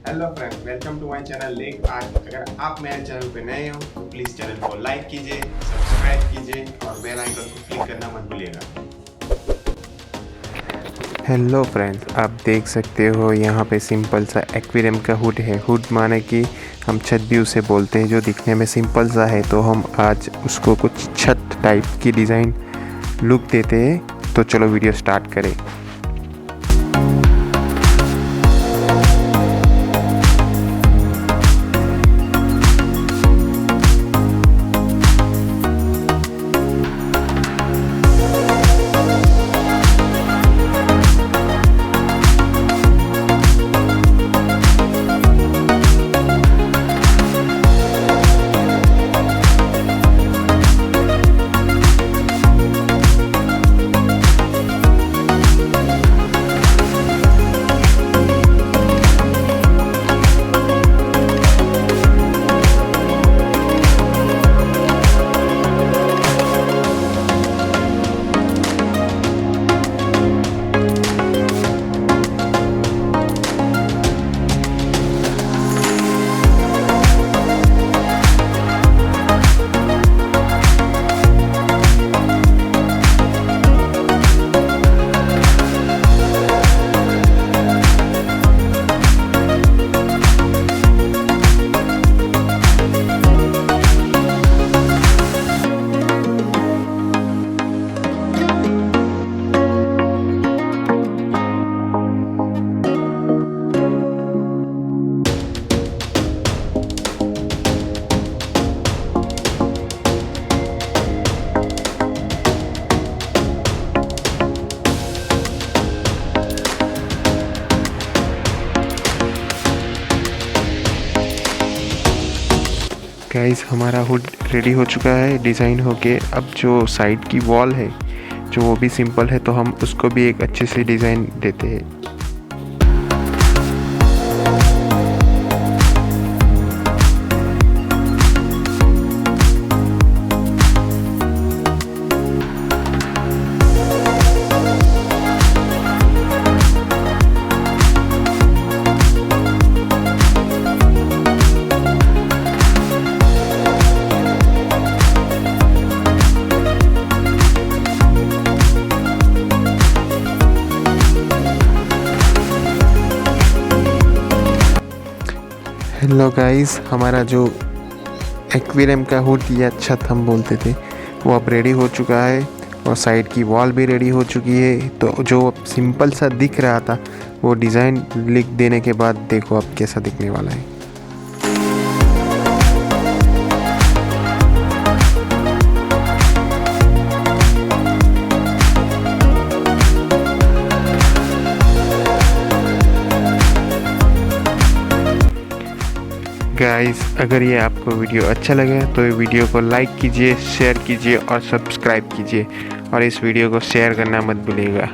Hello friends, welcome to my channel lake art. अगर आप मेरे चैनल पे नए हो तो प्लीज़ चैनल को लाइक कीजिए, सब्सक्राइब कीजिए और बेल आइकन को क्लिक करना मत भूलिएगा। हेलो फ्रेंड्स, आप देख सकते हो यहाँ पे सिंपल सा एक्वेरियम का हुड है। हुड माने कि हम छत भी उसे बोलते हैं, जो दिखने में सिंपल सा है। तो हम आज उसको कुछ छत टाइप की डिज़ाइन लुक देते हैं। तो चलो वीडियो स्टार्ट करें। गाइस, हमारा हुड रेडी हो चुका है डिज़ाइन होके। अब जो साइड की वॉल है जो वो भी सिंपल है, तो हम उसको भी एक अच्छे से डिज़ाइन देते हैं। हेलो गाइस, हमारा जो एक्वेरियम का हुड या छत हम बोलते थे वो अब रेडी हो चुका है और साइड की वॉल भी रेडी हो चुकी है। तो जो अब सिंपल सा दिख रहा था वो डिज़ाइन लिख देने के बाद देखो अब कैसा दिखने वाला है। गाइस, अगर ये आपको वीडियो अच्छा लगे तो ये वीडियो को लाइक कीजिए, शेयर कीजिए और सब्सक्राइब कीजिए, और इस वीडियो को शेयर करना मत भूलिएगा।